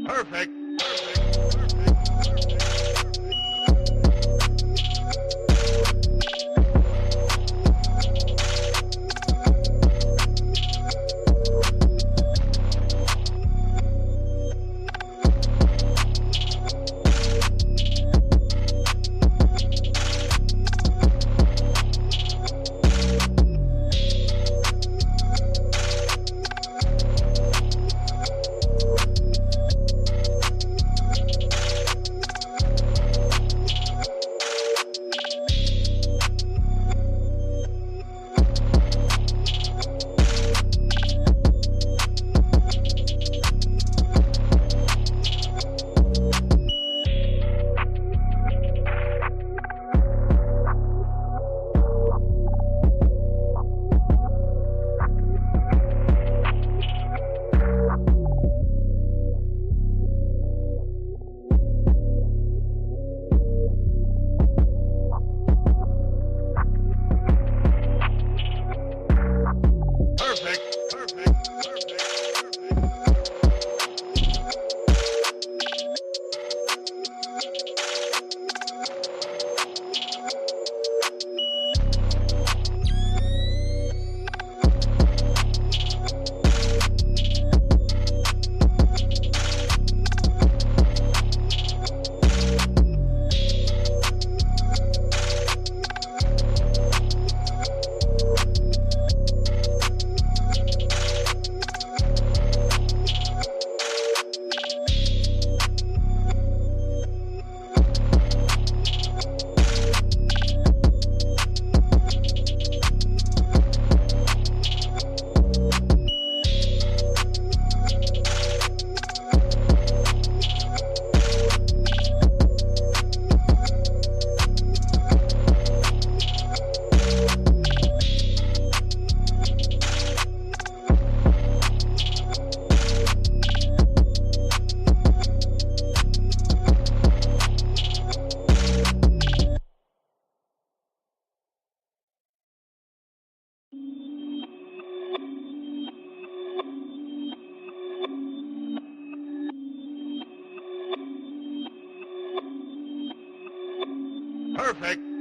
Perfect. Perfect.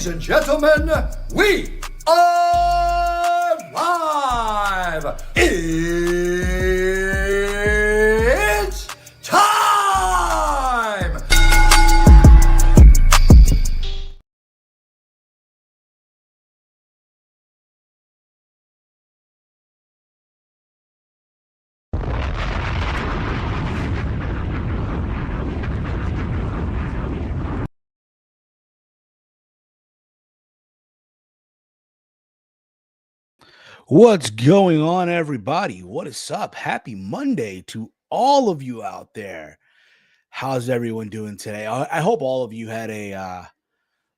Ladies and gentlemen, we are live. It's time. What's going on, everybody? What is up? Happy Monday to all of you out there. How's everyone doing today? I hope all of you had a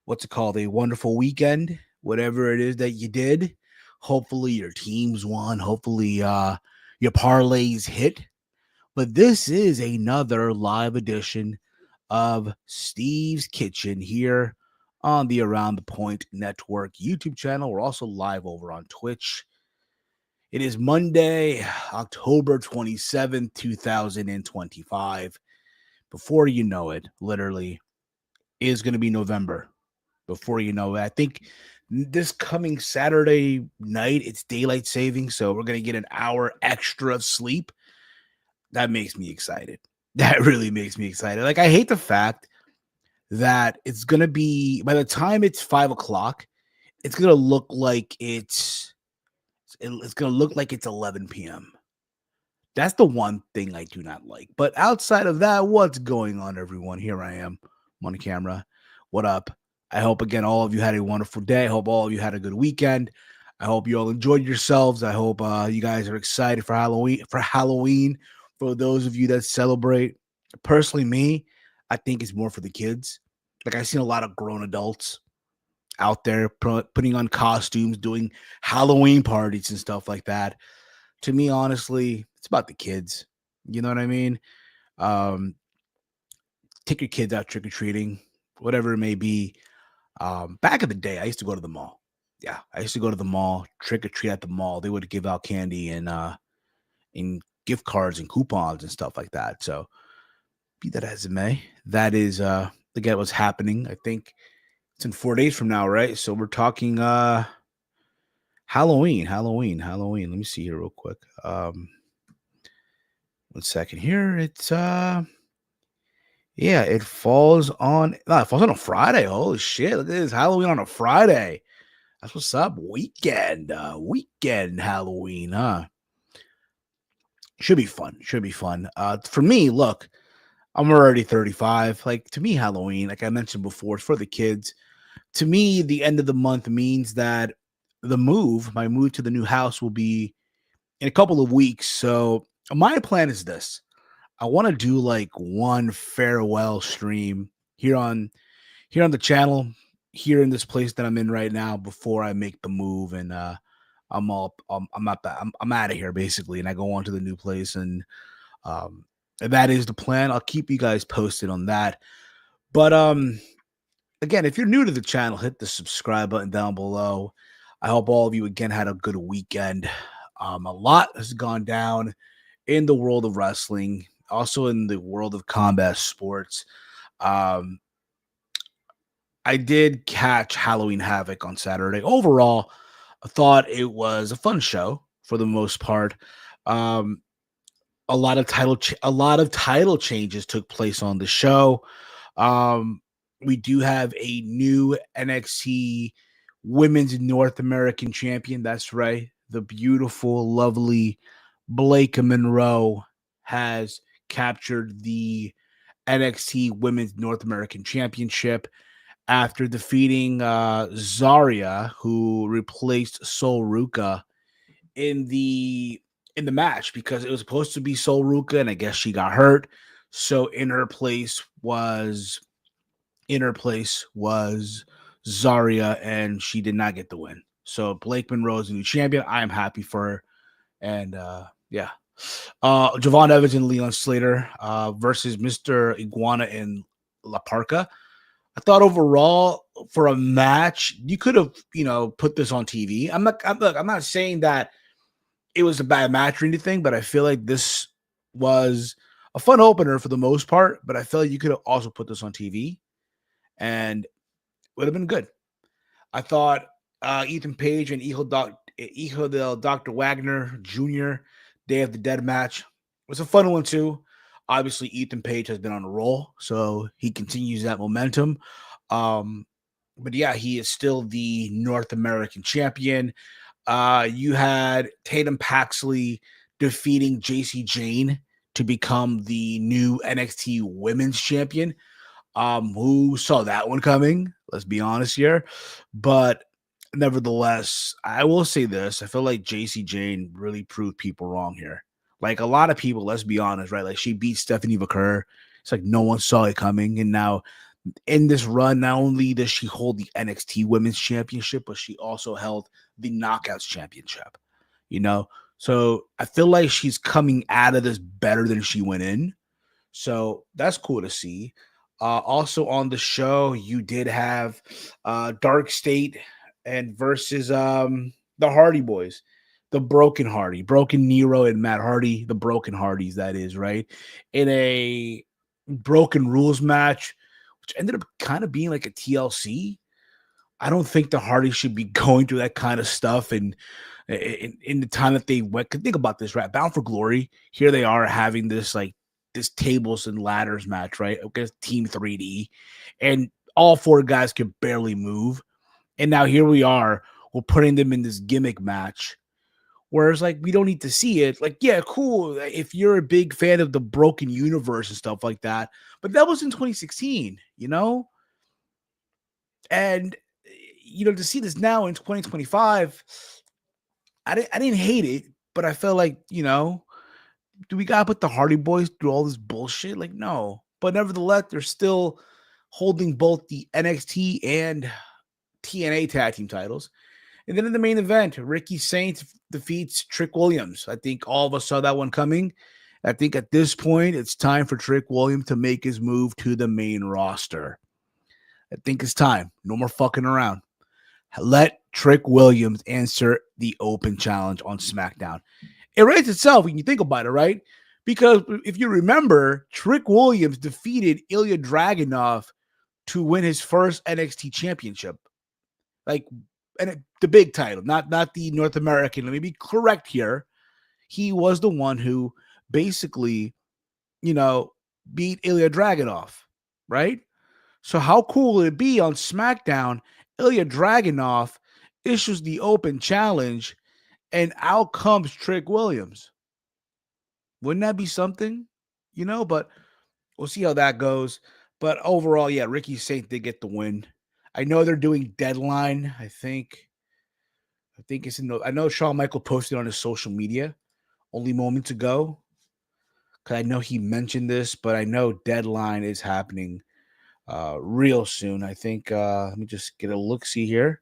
what's it called? A wonderful weekend, whatever it is that you did. Hopefully your teams won. Hopefully your parlays hit. But this is another live edition of Steve's Kitchen here on the Around the Point Network YouTube channel. We're also live over on Twitch. It is Monday, October 27th, 2025. Before you know it, literally, is going to be November. Before you know it, I think this coming Saturday night, it's daylight saving, so we're going to get an hour extra of sleep. That makes me excited. That really makes me excited. Like, I hate the fact that it's going to be, by the time it's 5 o'clock, it's going to look like it's going to look like it's 11 p.m. That's the one thing I do not like. But outside of that, what's going on, everyone? Here I am. I'm on camera. What up? I hope, again, all of you had a wonderful day. I hope all of you had a good weekend. I hope you all enjoyed yourselves. I hope you guys are excited for Halloween. For those of you that celebrate. Personally, me, I think it's more for the kids. Like, I've seen a lot of grown adults out there putting on costumes, doing Halloween parties and stuff like that. To me, honestly, it's about the kids. You know what I mean? Take your kids out trick-or-treating, whatever it may be. Back in the day, I used to go to the mall. Yeah, I used to go to the mall, trick-or-treat at the mall. They would give out candy and gift cards and coupons and stuff like that. So be that as it may, that is again what's happening. I think it's in 4 days from now, right? So we're talking Halloween. Let me see here real quick. 1 second here. It's yeah, it falls on a Friday. Holy shit. Look at this. Halloween on a Friday. That's what's up. Weekend Halloween, huh? Should be fun. For me, look, I'm already 35. Like, to me, Halloween, like I mentioned before, it's for the kids. To me, the end of the month means that my move to the new house will be in a couple of weeks. So my plan is this. I want to do like one farewell stream here on the channel, here in this place that I'm in right now before I make the move, and I'm out of here basically, and I go on to the new place, and that is the plan. I'll keep you guys posted on that. But again, if you're new to the channel, hit the subscribe button down below. I hope all of you again had a good weekend. A lot has gone down in the world of wrestling, also in the world of combat sports. I did catch Halloween Havoc on Saturday. Overall, I thought it was a fun show for the most part. A lot of title changes took place on the show. We do have a new NXT Women's North American Champion. That's right. The beautiful, lovely Blake Monroe has captured the NXT Women's North American Championship after defeating Zarya, who replaced Sol Ruka in the match, because it was supposed to be Sol Ruka, and I guess she got hurt. So in her place was Zarya, and she did not get the win. So Blake Monroe is the new champion. I am happy for her. And yeah. Javon Evans and Leon Slater versus Mr. Iguana and La Parca. I thought overall for a match, you could have, put this on TV. I'm not saying that it was a bad match or anything, but I feel like this was a fun opener for the most part. But I feel like you could have also put this on TV, and would have been good. I thought Ethan Page and Hijo del Dr. Wagner Jr. Day of the Dead match was a fun one too. Obviously, Ethan Page has been on a roll, so he continues that momentum. But yeah, he is still the North American champion. You had Tatum Paxley defeating JC Jane to become the new NXT Women's Champion. Who saw that one coming? Let's be honest here. But nevertheless, I will say this. I feel like JC Jane really proved people wrong here. Like a lot of people, let's be honest, right? Like she beat Stephanie McCurr. It's like no one saw it coming. And now in this run, not only does she hold the NXT Women's Championship, but she also held the Knockouts Championship. You know, so I feel like she's coming out of this better than she went in. So that's cool to see. Also on the show, you did have Dark State and versus the Hardy Boys, the Broken Nero and Matt Hardy, the Broken Hardys, that is, right? In a Broken Rules match, which ended up kind of being like a TLC. I don't think the Hardys should be going through that kind of stuff and in the time that they went. Think about this, right? Bound for Glory. Here they are having this tables and ladders match, right? Against Team 3D. And all four guys could barely move. And now here we are, we're putting them in this gimmick match. Whereas, like, we don't need to see it. Like, yeah, cool. If you're a big fan of the Broken Universe and stuff like that. But that was in 2016, you know? And, to see this now in 2025, I didn't hate it, but I felt like, do we gotta put the Hardy Boys through all this bullshit? Like, no. But nevertheless, they're still holding both the NXT and TNA tag team titles. And then in the main event, Ricky Saints defeats Trick Williams. I think all of us saw that one coming. I think at this point, it's time for Trick Williams to make his move to the main roster. I think it's time. No more fucking around. Let Trick Williams answer the open challenge on SmackDown. It writes itself when you think about it, right? Because if you remember, Trick Williams defeated Ilya Dragunov to win his first NXT championship. And the big title, not the North American. Let me be correct here. He was the one who basically, beat Ilya Dragunov, right? So how cool would it be on SmackDown? Ilya Dragunov issues the open challenge, and out comes Trick Williams. Wouldn't that be something? But we'll see how that goes. But overall, yeah, Ricky Saint did get the win. I know they're doing Deadline. I think it's I know Shawn Michael posted on his social media only moments ago. Because I know he mentioned this, but I know Deadline is happening real soon. I think let me just get a look-see here.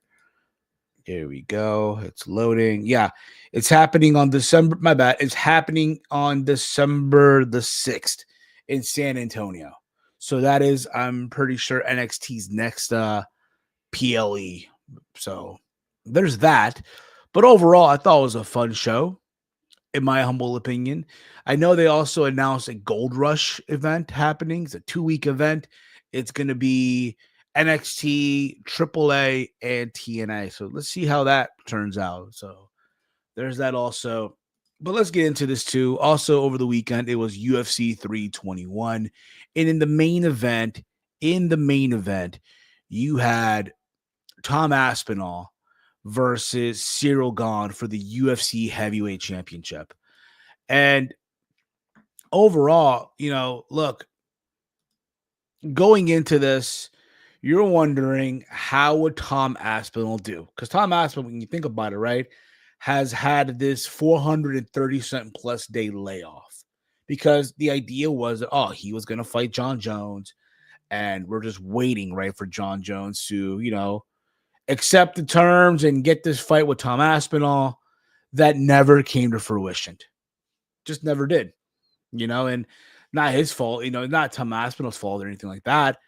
Here we go. It's loading. Yeah, it's happening on December. My bad. It's happening on December the 6th in San Antonio. So that is, I'm pretty sure, NXT's next PLE. So there's that. But overall, I thought it was a fun show, in my humble opinion. I know they also announced a Gold Rush event happening. It's a 2-week event. It's going to be NXT, AAA, and TNA. So let's see how that turns out. So there's that also. But let's get into this too. Also over the weekend, it was UFC 321. And in the main event, you had Tom Aspinall versus Ciryl Gane for the UFC Heavyweight Championship. And overall, look, going into this, you're wondering how would Tom Aspinall do? Because Tom Aspinall, when you think about it, right, has had this 430-something plus day layoff. Because the idea was that, he was going to fight John Jones, and we're just waiting, right, for John Jones to, accept the terms and get this fight with Tom Aspinall. That never came to fruition. Just never did, and not his fault, not Tom Aspinall's fault or anything like that.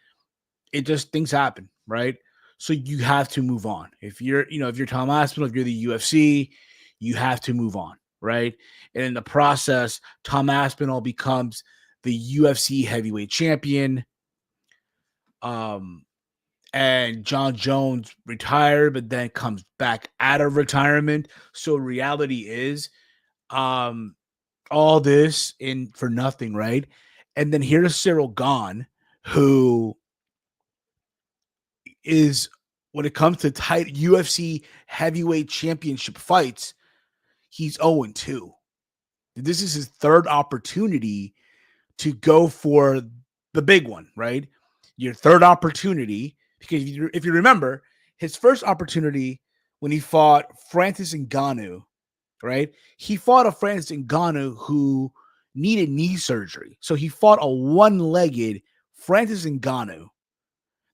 It just, things happen, right? So you have to move on. If you're Tom Aspinall, if you're the UFC, you have to move on, right? And in the process, Tom Aspinall becomes the UFC heavyweight champion. and John Jones retired, but then comes back out of retirement. So reality is, all this in for nothing, right? And then here's Ciryl Gane, who is, when it comes to tight UFC heavyweight championship fights, he's 0-2. This is his third opportunity to go for the big one, right? Your third opportunity, because if you remember, his first opportunity when he fought Francis Ngannou, right? He fought a Francis Ngannou who needed knee surgery. So he fought a one-legged Francis Ngannou.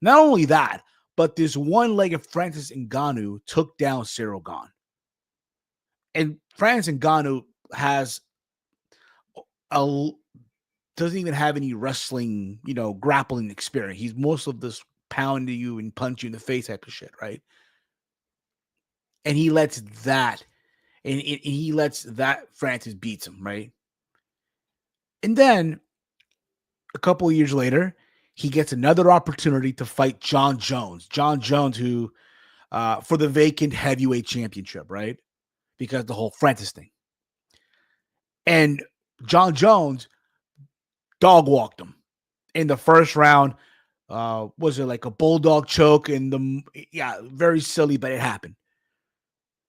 Not only that, but this one-legged Francis Ngannou took down Ciryl Gane. And Francis Ngannou doesn't even have any wrestling, grappling experience. He's most of this pound you and punch you in the face type of shit, right? And he lets that Francis beats him, right? And then a couple of years later, he gets another opportunity to fight John Jones. John Jones, who for the vacant heavyweight championship, right? Because the whole Francis thing. And John Jones dog walked him in the first round. Was it like a bulldog choke? Very silly, but it happened.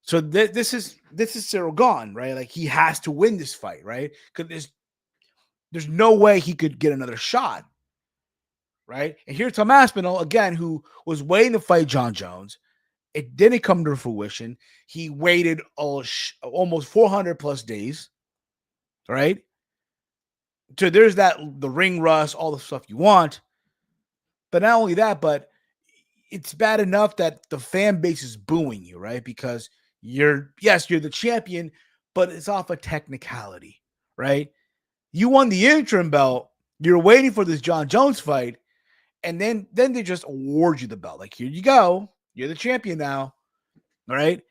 So this is Ciryl Gane, right? Like, he has to win this fight, right? Because there's no way he could get another shot, right? And here's Tom Aspinall again, who was waiting to fight John Jones. It didn't come to fruition. He waited almost 400 plus days, right? So there's the ring rust, all the stuff you want. But not only that, but it's bad enough that the fan base is booing you, right? Because you're the champion, but it's off a technicality, right? You won the interim belt. You're waiting for this John Jones fight, and then they just award you the belt. Like, here you go. You're the champion now, all right?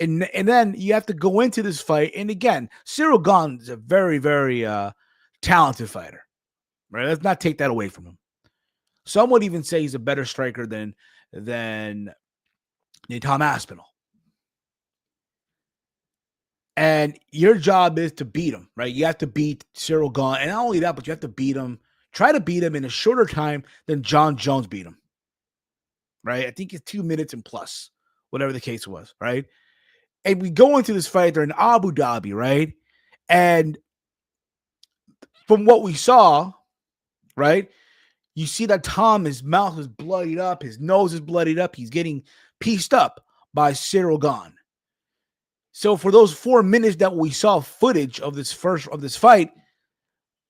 And then you have to go into this fight. And again, Ciryl Gane is a very, very talented fighter, right? Let's not take that away from him. Some would even say he's a better striker than Tom Aspinall. And your job is to beat him, right? You have to beat Ciryl Gane. And not only that, but you have to beat him. Try to beat him in a shorter time than John Jones beat him, right? I think it's 2 minutes and plus, whatever the case was, right? And we go into this fight. They're in Abu Dhabi, right? And from what we saw, right, you see that Tom, his mouth is bloodied up, his nose is bloodied up. He's getting pieced up by Ciryl Gane. So for those 4 minutes that we saw footage of this fight,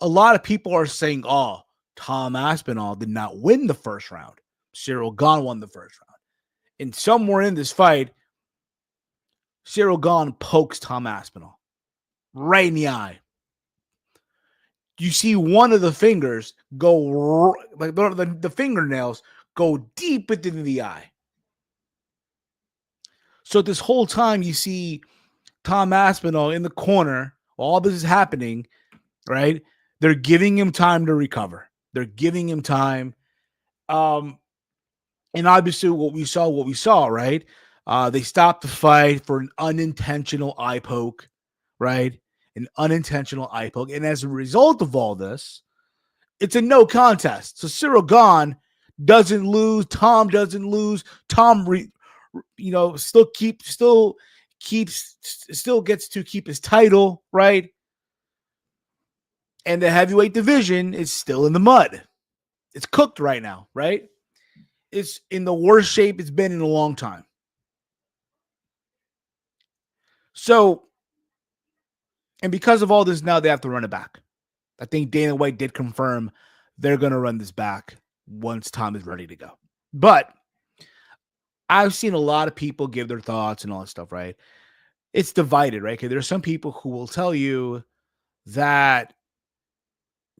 a lot of people are saying, "Oh, Tom Aspinall did not win the first round. Ciryl Gane won the first round." And somewhere in this fight, Ciryl Gane pokes Tom Aspinall right in the eye. You see one of the fingers go, like the fingernails go deep within the eye. So this whole time you see Tom Aspinall in the corner, all this is happening, right? They're giving him time to recover. They're giving him time. And obviously what we saw, right? They stopped the fight for an unintentional eye poke, right? An unintentional eye poke. And as a result of all this, it's a no contest. So Ciryl Gane doesn't lose. Tom doesn't lose. Tom, still gets to keep his title, right? And the heavyweight division is still in the mud. It's cooked right now, right? It's in the worst shape it's been in a long time. So, and because of all this, now they have to run it back. I think Dana White did confirm they're going to run this back once Tom is ready to go. But I've seen a lot of people give their thoughts and all that stuff, right? It's divided, right? Okay, there are some people who will tell you that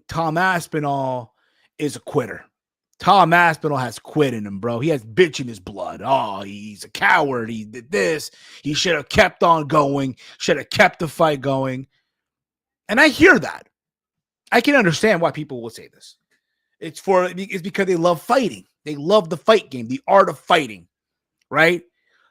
Tom Aspinall is a quitter. Tom Aspinall has quit in him, bro. He has bitch in his blood. Oh, he's a coward. He did this. He should have kept on going. Should have kept the fight going. And I hear that. I can understand why people will say this. It's because they love fighting. They love the fight game, the art of fighting, right?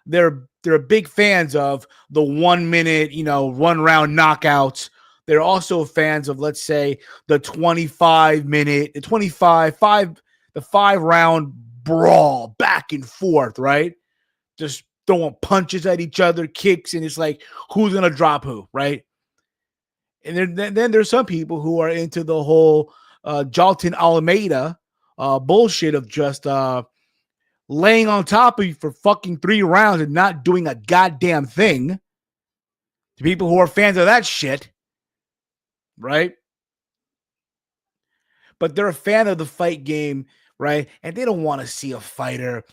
They're big fans of the 1 minute, 1 round knockouts. They're also fans of, let's say, the 25 minute, the 5 round brawl back and forth, right? Just throwing punches at each other, kicks, and it's like, who's going to drop who, right? And then there's some people who are into the whole Jalton Alameda bullshit of just laying on top of you for fucking 3 rounds and not doing a goddamn thing. To people who are fans of that shit, right? But they're a fan of the fight game, right? And they don't want to see a fighter,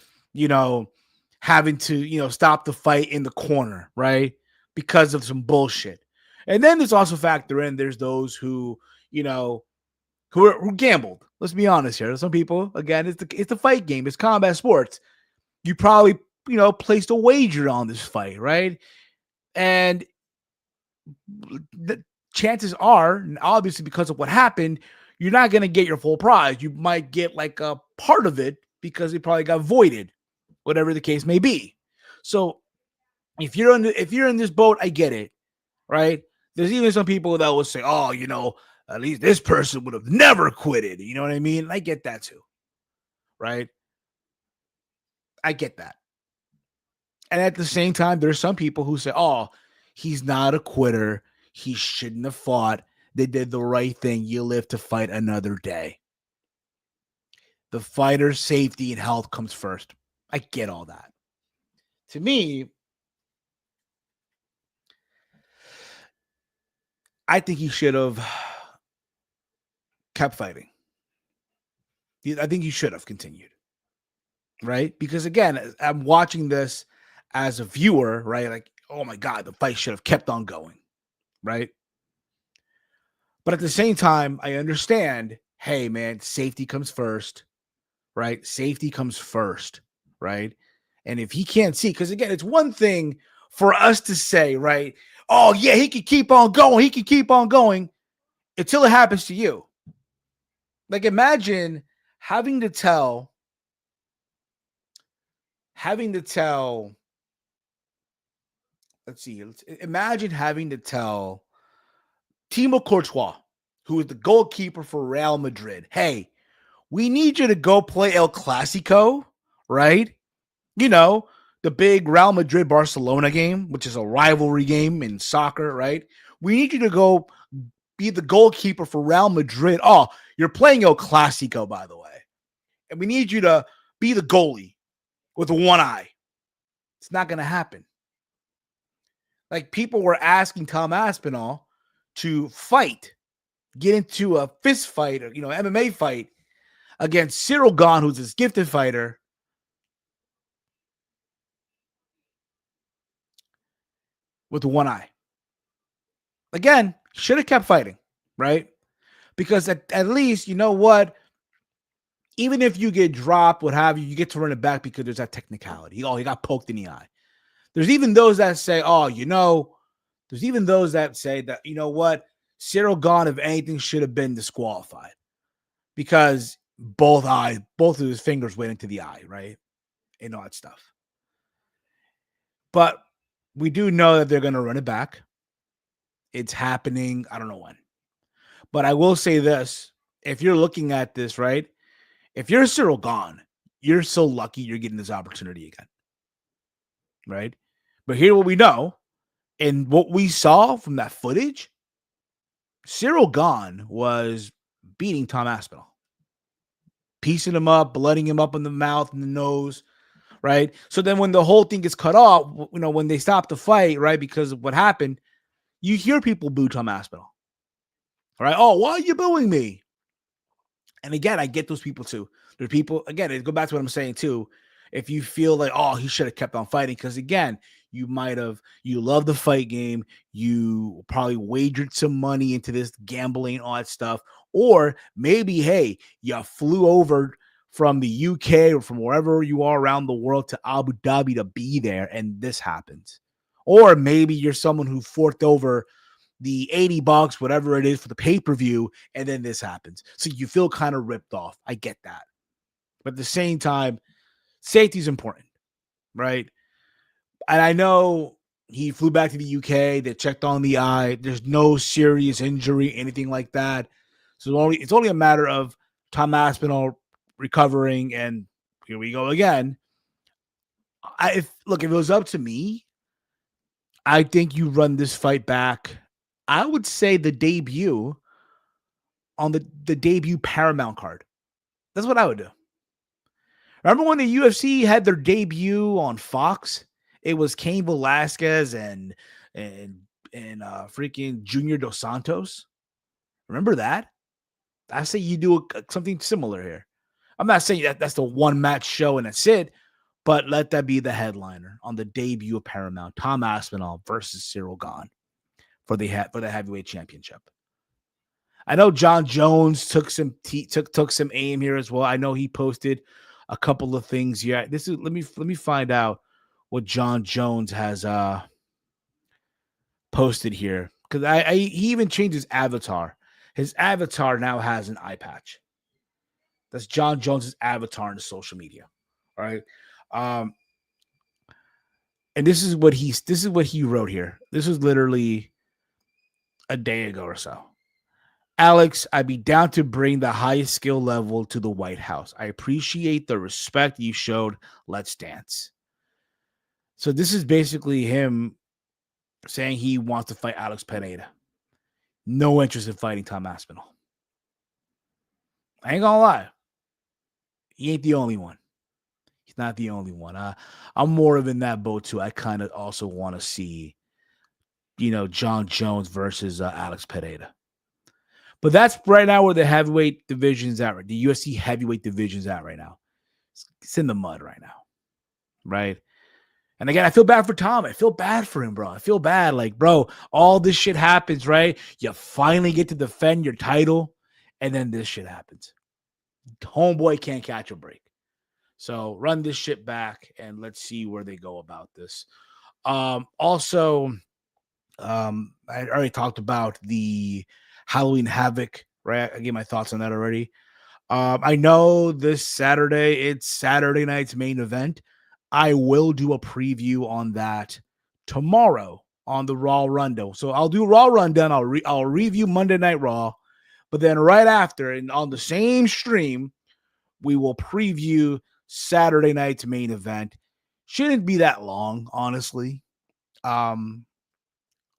having to, stop the fight in the corner, right? Because of some bullshit. And then there's also there's those who, who gambled. Let's be honest here. Some people, again, it's the fight game. It's combat sports. You probably, placed a wager on this fight, right? And the chances are, obviously because of what happened, you're not going to get your full prize. You might get like a part of it because it probably got voided, whatever the case may be. So if you're in this boat, I get it, right? There's even some people that will say, oh, at least this person would have never quitted. You know what I mean? I get that too, right? I get that. And at the same time, there's some people who say, oh, he's not a quitter. He shouldn't have fought. They did the right thing. You live to fight another day. The fighter's safety and health comes first. I get all that. To me, I think he should have kept fighting. I think he should have continued, right? Because again, I'm watching this as a viewer, right? Like, oh my God, the fight should have kept on going, right? But at the same time, I understand, hey, man, safety comes first, right? Safety comes first, right? And if he can't see, because again, it's one thing for us to say, right? Oh, yeah, he can keep on going. He can keep on going until it happens to you. Like, imagine having to tell, imagine having to tell Thibaut Courtois, who is the goalkeeper for Real Madrid, hey, we need you to go play El Clasico, right? The big Real Madrid-Barcelona game, which is a rivalry game in soccer, right? We need you to go be the goalkeeper for Real Madrid. Oh, you're playing El Clasico, by the way. And we need you to be the goalie with one eye. It's not going to happen. Like, people were asking Tom Aspinall to fight, get into a fist fight, or, MMA fight against Ciryl Gane, who's this gifted fighter. With one eye. Again, should have kept fighting, right? Because at least, you know what? Even if you get dropped, what have you, you get to run it back because there's that technicality. Oh, he got poked in the eye. There's even those that say, there's even those that say that, you know what? Ciryl Gane, if anything, should have been disqualified because both of his fingers went into the eye, right? And all that stuff. But we do know that they're going to run it back. It's happening. I don't know when. But I will say this. If you're looking at this, right? If you're Ciryl Gane, you're so lucky you're getting this opportunity again. Right? But here what we know, and what we saw from that footage, Ciryl Gane was beating Tom Aspinall. Piecing him up, blooding him up in the mouth and the nose. Right? So then when the whole thing gets cut off, when they stop the fight, right, because of what happened, you hear people boo Tom Aspinall. All right? Oh, why are you booing me? And again, I get those people too. There are people, again, it go back to what I'm saying too. If you feel like, oh, he should have kept on fighting, because again, you love the fight game. You probably wagered some money into this gambling, all that stuff. Or maybe, hey, you flew over from the UK or from wherever you are around the world to Abu Dhabi to be there, and this happens. Or maybe you're someone who forked over the $80, whatever it is for the pay-per-view, and then this happens. So you feel kind of ripped off. I get that. But at the same time, safety is important, right? And I know he flew back to the UK. They checked on the eye. There's no serious injury, anything like that. So it's only a matter of Tom Aspinall recovering, and here we go again. If it was up to me, I think you run this fight back. I would say the debut on the debut Paramount card. That's what I would do. Remember when the UFC had their debut on Fox? It was Cain Velasquez and freaking Junior Dos Santos. Remember that? I say you do something similar here. I'm not saying that's the one match show and that's it, but let that be the headliner on the debut of Paramount. Tom Aspinall versus Ciryl Gane for the heavyweight championship. I know John Jones took some aim here as well. I know he posted a couple of things here. Let me find out what John Jones has posted here, because he even changed his avatar. His avatar now has an eye patch. That's John Jones's avatar in the social media. All right. And this is what he wrote here. This was literally a day ago or so. Alex, I'd be down to bring the highest skill level to the White House. I appreciate the respect you showed. Let's dance. So this is basically him saying he wants to fight Alex Pereira. No interest in fighting Tom Aspinall. I ain't gonna lie. He ain't the only one. He's not the only one. I'm more of in that boat too. I kind of also want to see, John Jones versus Alex Pereira. But that's right now where the heavyweight division's at. Right? The UFC heavyweight division's at right now. It's in the mud right now. Right? And again, I feel bad for Tom. I feel bad for him, bro. I feel bad. Like, bro, all this shit happens, right? You finally get to defend your title, and then this shit happens. Homeboy can't catch a break. So run this shit back, and let's see where they go about this. Also, I already talked about the Halloween Havoc, right? I gave my thoughts on that already. I know this Saturday, it's Saturday night's main event. I will do a preview on that tomorrow on the Raw Rundown. So I'll do Raw Rundown. I'll review Monday Night Raw, but then right after and on the same stream, we will preview Saturday night's main event. Shouldn't be that long, honestly. But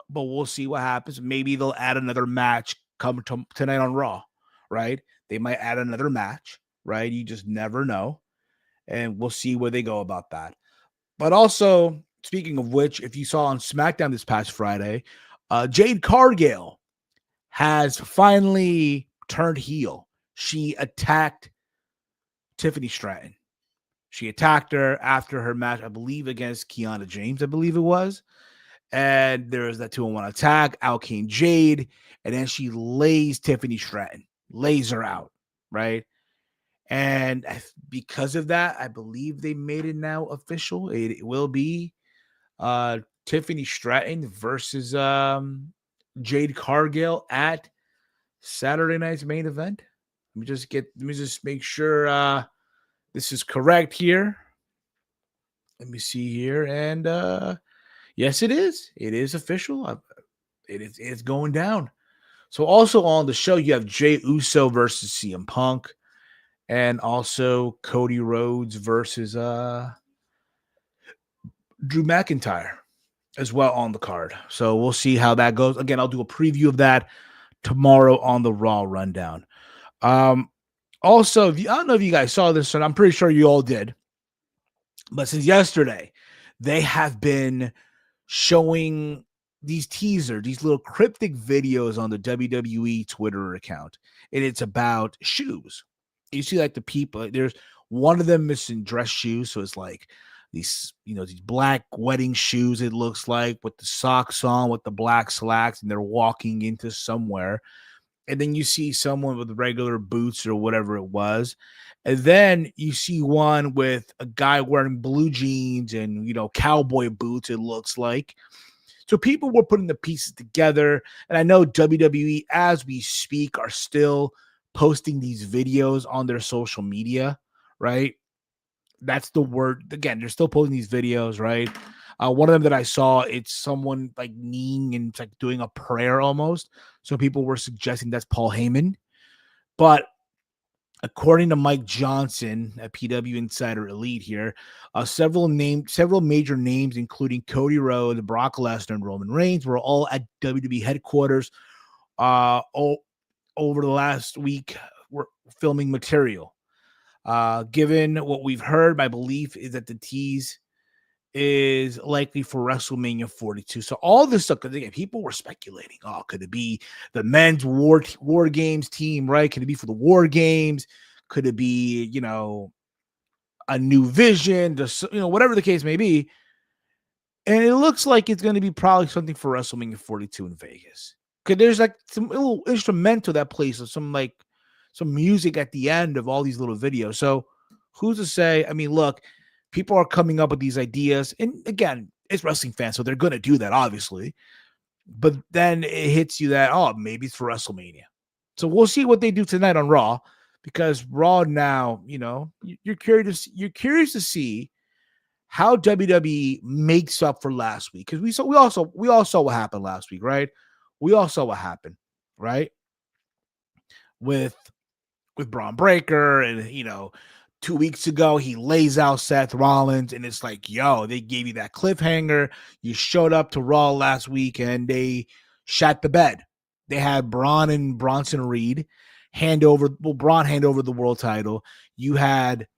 we'll see what happens. Maybe they'll add another match tonight on Raw, right? They might add another match, right? You just never know. And we'll see where they go about that. But also, speaking of which, if you saw on SmackDown this past Friday, Jade Cargill has finally turned heel. She attacked Tiffany Stratton. She attacked her after her match, I believe, against Kiana James, I believe it was. And there was that 2-on-1 attack. Out came Jade. And then she lays Tiffany Stratton. Lays her out, right? And because of that, I believe they made it now official. It will be Tiffany Stratton versus Jade Cargill at Saturday night's main event. Let me just make sure this is correct here. Let me see here. And yes, it is. It is official. It's going down. So also on the show, you have Jey Uso versus CM Punk. And also Cody Rhodes versus Drew McIntyre as well on the card. So we'll see how that goes. Again, I'll do a preview of that tomorrow on the Raw Rundown. Also, I don't know if you guys saw this, and I'm pretty sure you all did. But since yesterday, they have been showing these little cryptic videos on the WWE Twitter account. And it's about shoes. You see, like the people, there's one of them missing dress shoes. So it's like these black wedding shoes, it looks like, with the socks on, with the black slacks, and they're walking into somewhere. And then you see someone with regular boots or whatever it was. And then you see one with a guy wearing blue jeans and, cowboy boots, it looks like. So people were putting the pieces together. And I know WWE, as we speak, are still posting these videos on their social media, right? That's the word. Again, they're still posting these videos, right? One of them that I saw, it's someone like kneeling and it's like doing a prayer almost. So people were suggesting that's Paul Heyman. But according to Mike Johnson at PW Insider Elite here, several major names, including Cody Rhodes, Brock Lesnar, and Roman Reigns, were all at WWE headquarters over the last week. We're filming material. Given what we've heard, my belief is that the tease is likely for WrestleMania 42. So all this stuff, because again, people were speculating. Oh, could it be the men's war games team, right? Could it be for the war games? Could it be, a new vision? Just, whatever the case may be. And it looks like it's going to be probably something for WrestleMania 42 in Vegas. Because there's like some little instrumental that plays some music at the end of all these little videos. So who's to say? I mean, look, people are coming up with these ideas. And again, it's wrestling fans, so they're going to do that, obviously. But then it hits you that, oh, maybe it's for WrestleMania. So we'll see what they do tonight on Raw, because Raw now, you're curious to see how WWE makes up for last week. Because we all saw what happened last week, right? We all saw what happened, right? With Braun Breaker, and 2 weeks ago he lays out Seth Rollins, and it's like, yo, they gave you that cliffhanger. You showed up to Raw last week and they shot the bed. They had Braun and Bronson Reed Braun hand over the world title. You had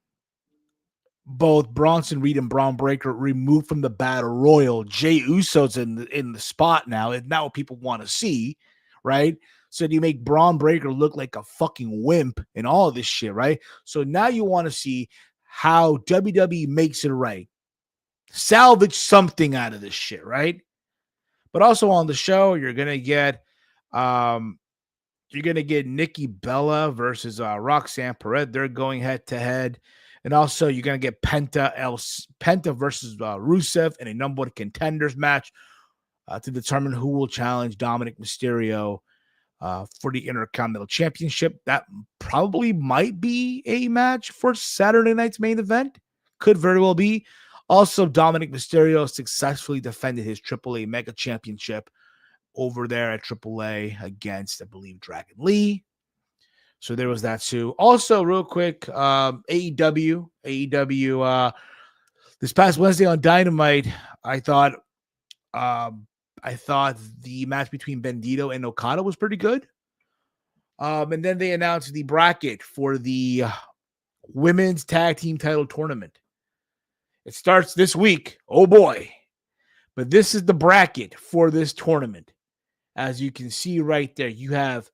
both Bronson Reed and Braun Breaker removed from the battle royal. Jey Uso's in the spot now, and now what people want to see, right? So you make Braun Breaker look like a fucking wimp and all of this shit, right? So now you want to see how WWE makes it right. Salvage something out of this shit, right? But also on the show, you're gonna get Nikki Bella versus Roxanne Perez. They're going head to head. And also, you're going to get Penta versus Rusev in a number one contenders match to determine who will challenge Dominic Mysterio for the Intercontinental Championship. That probably might be a match for Saturday night's main event. Could very well be. Also, Dominic Mysterio successfully defended his AAA Mega Championship over there at AAA against, I believe, Dragon Lee. So there was that too. Also, real quick, AEW, this past Wednesday on Dynamite, I thought the match between Bandito and Okada was pretty good. And then they announced the bracket for the women's tag team title tournament. It starts this week. Oh boy. But this is the bracket for this tournament. As you can see right there, you have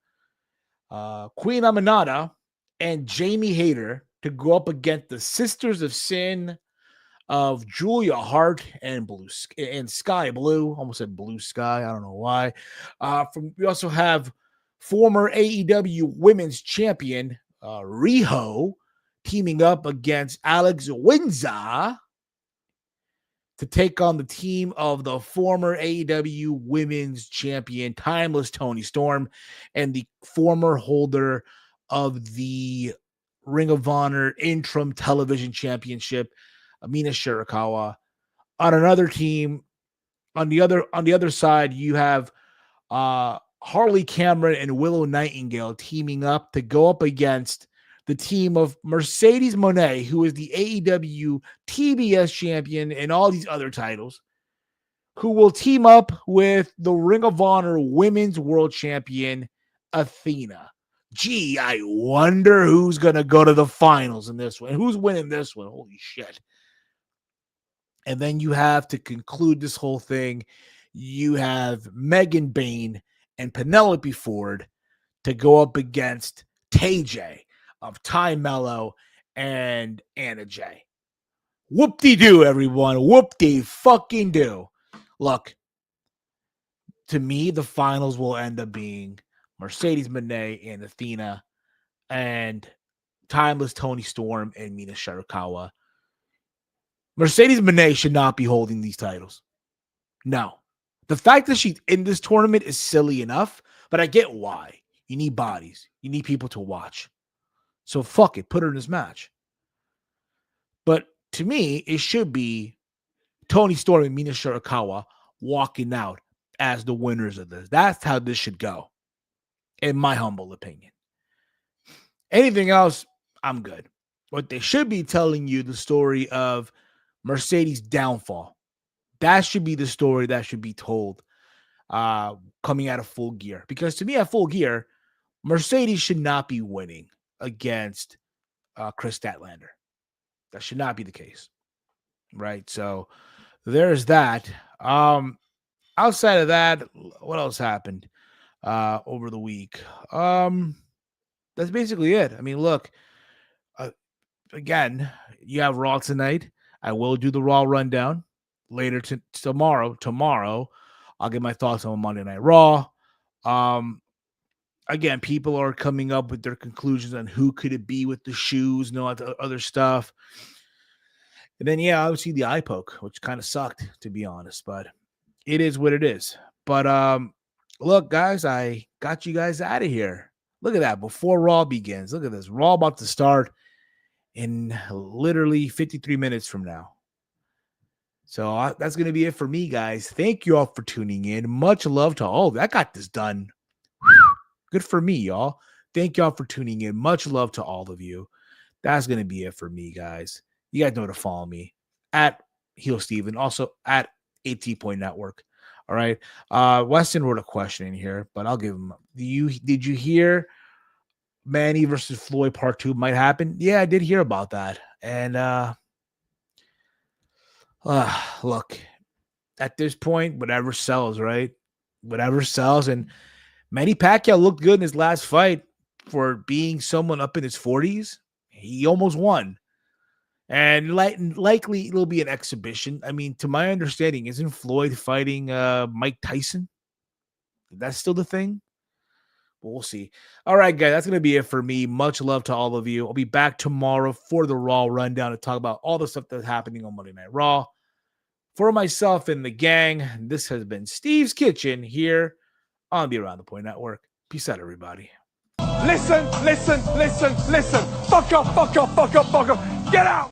Queen Aminata and Jamie Hayter to go up against the Sisters of Sin of Julia Hart and Sky Blue. Almost said Blue Sky. I don't know why. We also have former AEW Women's Champion Riho teaming up against Alex Windsor to take on the team of the former AEW Women's Champion, Timeless Toni Storm, and the former holder of the Ring of Honor Interim Television Championship, Mina Shirakawa. On another team, on the other side, you have Harley Cameron and Willow Nightingale teaming up to go up against the team of Mercedes Moné, who is the AEW TBS champion and all these other titles, who will team up with the Ring of Honor Women's World Champion, Athena. Gee, I wonder who's going to go to the finals in this one. Who's winning this one? Holy shit. And then you have to conclude this whole thing. You have Megan Bain and Penelope Ford to go up against TJ of Ty Mello and Anna Jay. Whoop-de-doo, everyone. Whoop-de-fucking-doo. Look, to me, the finals will end up being Mercedes Moné and Athena and Timeless Toni Storm and Mina Shirakawa. Mercedes Moné should not be holding these titles. No. The fact that she's in this tournament is silly enough, but I get why. You need bodies. You need people to watch. So fuck it, put her in this match. But to me, it should be Toni Storm and Mina Shirakawa walking out as the winners of this. That's how this should go, in my humble opinion. Anything else, I'm good. What they should be telling you the story of Mercedes' downfall. That should be the story that should be told coming out of Full Gear. Because to me, at Full Gear, Mercedes should not be winning against Chris Statlander. That should not be the case. Right? So there's that. Outside of that, what else happened over the week? That's basically it. I mean, look, again, you have Raw tonight. I will do the Raw rundown later tomorrow. Tomorrow, I'll get my thoughts on Monday Night Raw. Again, people are coming up with their conclusions on who could it be with the shoes and all that other stuff. And then, yeah, obviously the eye poke, which kind of sucked, to be honest, but it is what it is. But look, guys, I got you guys out of here. Look at that. Before Raw begins, look at this. Raw about to start in literally 53 minutes from now. So that's going to be it for me, guys. Thank you all for tuning in. Much love to all. I got this done. Good for me, y'all. Thank y'all for tuning in. Much love to all of you. That's going to be it for me, guys. You guys know to follow me at Heel Steven, also at AT Point Network. All right. Weston wrote a question in here, but I'll give him. Did you hear Manny versus Floyd Part 2 might happen? Yeah, I did hear about that. And look, at this point, whatever sells, right? Whatever sells. And Manny Pacquiao looked good in his last fight for being someone up in his 40s. He almost won. And likely it'll be an exhibition. I mean, to my understanding, isn't Floyd fighting Mike Tyson? That's still the thing? But we'll see. All right, guys, that's going to be it for me. Much love to all of you. I'll be back tomorrow for the Raw rundown to talk about all the stuff that's happening on Monday Night Raw. For myself and the gang, this has been Steve's Kitchen here on the Around the Point Network. Peace out, everybody. Listen. Fuck up. Get out.